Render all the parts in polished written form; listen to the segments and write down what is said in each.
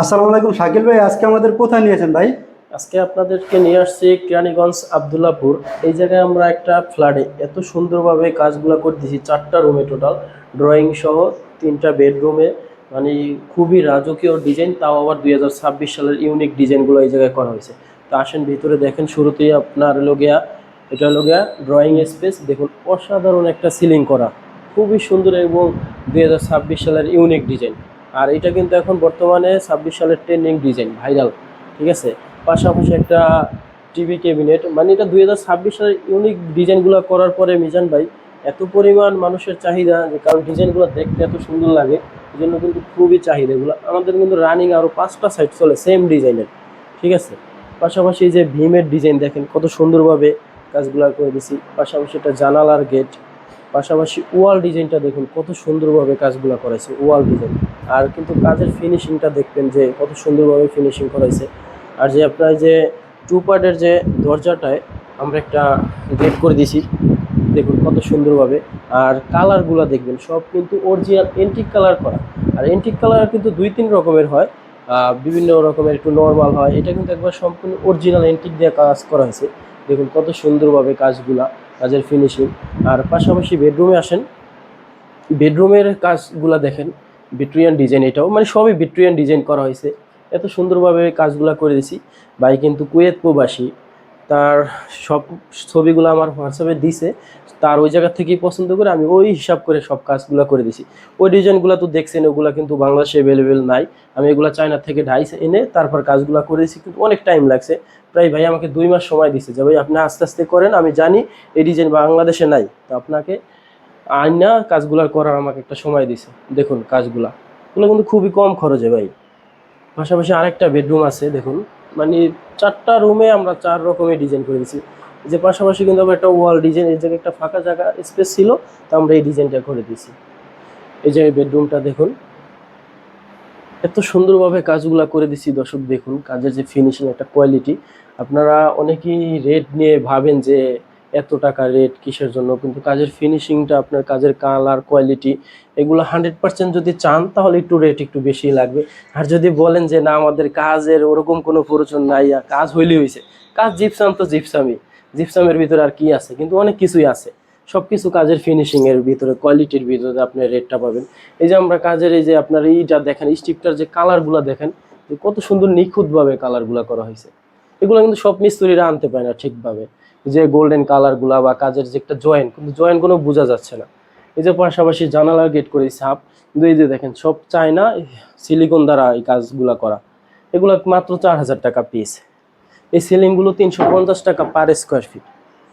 আসসালামু আলাইকুম শাকিল ভাই, আজকে আমাদের কোথায় নিয়েছেন ভাই? আজকে আপনাদেরকে নিয়ে আসছি কেরানীগঞ্জ আবদুল্লাপুর। এই জায়গায় আমরা একটা ফ্ল্যাটে এত সুন্দরভাবে কাজগুলো করে দিয়েছি, 4টা রুমে টোটাল, ড্রয়িং সহ 3টা বেডরুমে। মানে খুবই রাজকীয় ডিজাইন, তাও আবার 2026 সালের ইউনিক ডিজাইনগুলো এই জায়গায় করা হয়েছে। তো আসেন ভিতরে দেখেন। শুরুতেই আপনার লগিয়া, এটা লগিয়া ড্রয়িং স্পেস দেখুন, অসাধারণ একটা সিলিং করা, খুবই সুন্দর এবং 2026 সালের ইউনিক ডিজাইন। আর এটা কিন্তু এখন বর্তমানে 26 সালের ট্রেন্ডিং ডিজাইন, ভাইরাল। ঠিক আছে। পাশাপাশি একটা টিভি ক্যাবিনেট, মানে এটা 2026 সালের ইউনিক ডিজাইনগুলো করার পরে মিজান ভাই এত পরিমাণ মানুষের চাহিদা, যে কারণ ডিজাইনগুলো দেখতে এত সুন্দর লাগে, এই জন্য কিন্তু খুবই চাহিদা এগুলো। আমাদের কিন্তু রানিং আরও 5টা সাইট চলে সেম ডিজাইনের। ঠিক আছে। পাশাপাশি এই যে ভীমের ডিজাইন দেখেন কত সুন্দরভাবে কাজগুলো করে দিছি। পাশাপাশি একটা জানালার গেট, পাশাপাশি ওয়াল ডিজাইনটা দেখুন কত সুন্দরভাবে কাজগুলো করাইছে, ওয়াল ডিজাইন। আর কিন্তু কাজের ফিনিশিংটা দেখবেন যে কত সুন্দরভাবে ফিনিশিং করাইছে। আর যে আপনার যে 2 পার্টের যে দরজাটায় আমরা একটা গেট করে দিছি, দেখুন কত সুন্দরভাবে। আর কালারগুলো দেখবেন সব কিন্তু অরিজিনাল এন্টিক কালার করা। আর এন্টিক কালার কিন্তু 2-3 রকমের হয়, বিভিন্ন রকমের, একটু নর্মাল হয়। এটা কিন্তু একবার সম্পূর্ণ অরিজিনাল এন্টিক দিয়ে কাজ করা হয়েছে। দেখুন কত সুন্দরভাবে কাজগুলা, কাজের ফিনিশিং। আর পাশাপাশি বেডরুমে আসেন, বেডরুমের কাজগুলা দেখেন, ভিক্টোরিয়ান ডিজাইন, এটাও মানে সবই ভিক্টোরিয়ান ডিজাইন করা হয়েছে। এত সুন্দরভাবে কাজগুলা করে দিছি। ভাই কিন্তু কুয়েত প্রবাসী, তার সব ছবিগুলো আমার হোয়াটসঅ্যাপে দিছে। তার ওই জায়গা থেকেই পছন্দ করে আমি ওই হিসাব করে সব কাজগুলো করে দিছি। ওই ডিজাইনগুলো তো দেখছেন, ওগুলো কিন্তু বাংলাদেশে অ্যাভেলেবেল নাই। আমি এগুলো চায়না থেকে ঢাইছে এনে তারপর কাজগুলো করে দিছি, কিন্তু অনেক টাইম লাগছে। প্রায় ভাই আমাকে 2 মাস সময় দিছে, যে ভাই আপনি আস্তে আস্তে করেন, আমি জানি এই ডিজাইন বাংলাদেশে নাই, তো আপনাকে আয়না কাজগুলা করার আমাকে একটা সময় দিছে। দেখুন কাজগুলা, এগুলো কিন্তু খুবই কম খরচে ভাই। পাশাপাশি আরেকটা বেডরুম আছে দেখুন, মানে 4টা রুমে আমরা 4 রকমের ডিজাইন করে দিয়েছি। যে পাশাপাশি কিন্তু আমরা একটা ওয়াল ডিজাইন, এই জায়গায় একটা ফাঁকা জায়গা স্পেস ছিল, তো আমরা এই ডিজাইনটা করে দিয়েছি। এই যে বেডরুমটা দেখুন, এত সুন্দরভাবে কাজগুলা করে দিছি দর্শক। দেখুন কাজের যে ফিনিশিং, একটা কোয়ালিটি। আপনারা অনেকেই রেট নিয়ে ভাবেন যে এত টাকা রেট কিসের জন্য, কিন্তু কাজের ফিনিশিংটা, আপনার কাজের কালার কোয়ালিটি, এগুলো 100% যদি চান তাহলে একটু রেট একটু বেশি লাগবে। আর যদি বলেন যে না আমাদের কাজের ওরকম কোনো প্রয়োজন নাই, আর কাজ হইলেই হয়েছে, কাজ জিপসাম তো জিপসামই, জিপসামের ভিতরে আর কি আছে, কিন্তু অনেক কিছুই আছে। সব কিছু কাজের ফিনিশিংয়ের ভিতরে, কোয়ালিটির ভিতরে আপনি রেটটা পাবেন। এই যে আমরা কাজের এই যে আপনার এইটা দেখেন, স্টিপটার যে কালারগুলো দেখেন, যে কত সুন্দর নিখুঁতভাবে কালারগুলো করা হয়েছে। এগুলো কিন্তু সব মিস্ত্রিরা আনতে পারে না ঠিকভাবে। যে গোল্ডেন কালারগুলা বা কাজের যে একটা জয়েন্ট, কিন্তু জয়েন্ট কোনো বোঝা যাচ্ছে না। এই যে পাশাপাশি জানালার গেট করে সাপ, কিন্তু এই যে দেখেন সব চায়না সিলিকন দ্বারা এই কাজগুলা করা। এগুলো মাত্র 4,000 টাকা পিস। এই সিলিংগুলো 350 টাকা পার স্কোয়ার ফিট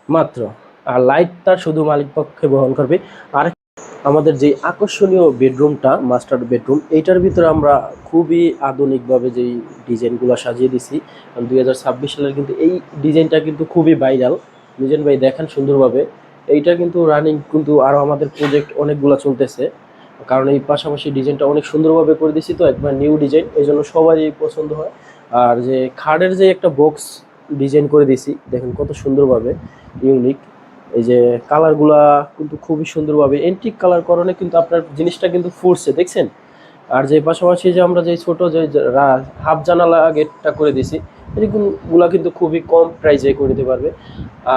মাত্র। আর লাইট তার শুধু মালিক পক্ষে বহন করবে। আর আমাদের যে আকর্ষণীয় বেডরুমটা, মাস্টার বেডরুম, এইটার ভিতরে আমরা খুবই আধুনিকভাবে যেই ডিজাইনগুলো সাজিয়ে দিছি। 2026 সালের কিন্তু এই ডিজাইনটা কিন্তু খুবই ভাইরাল। মিজান ভাই দেখেন সুন্দরভাবে। এইটা কিন্তু রানিং, কিন্তু আরও আমাদের প্রজেক্ট অনেকগুলো চলতেছে, কারণ এই পাশাপাশি ডিজাইনটা অনেক সুন্দরভাবে করে দিছি, তো একবার নিউ ডিজাইন, এই জন্য সবারই পছন্দ হয়। আর যে খাটের যে একটা বক্স ডিজাইন করে দিছি, দেখেন কত সুন্দরভাবে, ইউনিক। এই যে কালারগুলা কিন্তু খুবই সুন্দরভাবে এন্টিক কালার করণে কিন্তু আপনার জিনিসটা কিন্তু ফুটছে, দেখছেন। আর যে পাশাপাশি যে আমরা যে ছোট যে হাফ জানালা গেটটা করে দিছি, এগুলা কিন্তু খুবই কম প্রাইসে করে দিতে পারবে।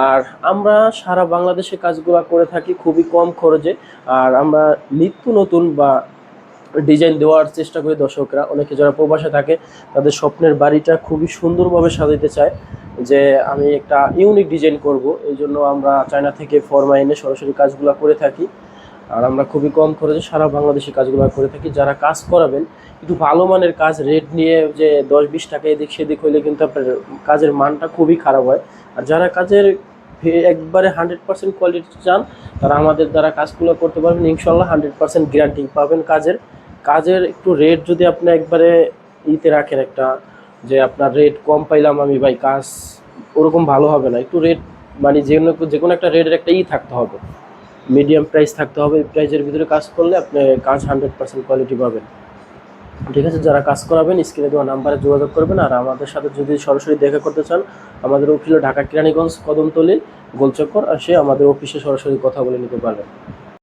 আর আমরা সারা বাংলাদেশে কাজগুলো করে থাকি খুবই কম খরচে। আর আমরা নিত্য নতুন বা ডিজাইন দেওয়ার চেষ্টা করি দর্শকরা। অনেকে যারা প্রবাসে থাকে, তাদের স্বপ্নের বাড়িটা খুবই সুন্দরভাবে সাজাতে চায়, যে আমি একটা ইউনিক ডিজাইন করব, এই জন্য আমরা চায়না থেকে ফরমা এনে সরাসরি কাজগুলো করে থাকি। আর আমরা খুবই কম খরচে সারা বাংলাদেশে কাজগুলো করে থাকি। যারা কাজ করাবেন একটু ভালো মানের কাজ, রেট নিয়ে যে 10-20 টাকা এদিক সেদিক হইলে কিন্তু আপনার কাজের মানটা খুবই খারাপ হয়। আর যারা কাজের একবারে 100% কোয়ালিটি চান, তারা আমাদের দ্বারা কাজগুলো করতে পারবেন ইনশাল্লাহ। 100% গ্যারান্টি পাবেন কাজের। কাজের একটু রেট যদি আপনি একবারে ইতে রাখেন একটা, যে আপনার রেট কম পাইলাম আমি ভাই, কাজ ওরকম ভালো হবে না। একটু রেট, মানে যে কোনো একটা রেটের একটা থাকতে হবে, মিডিয়াম প্রাইস থাকতে হবে। এই প্রাইসের ভিতরে কাজ করলে আপনি কাজ 100% কোয়ালিটি পাবেন। ঠিক আছে, যারা কাজ করাবেন স্ক্রিনে দেওয়া নাম্বারে যোগাযোগ করবেন। আর আমাদের সাথে যদি সরাসরি দেখা করতে চান, আমাদের অফিস হলো ঢাকা কেরানীগঞ্জ কদমতলী গোলচক্কর, আসে আমাদের অফিসে সরাসরি কথা বলে নিতে পারবেন।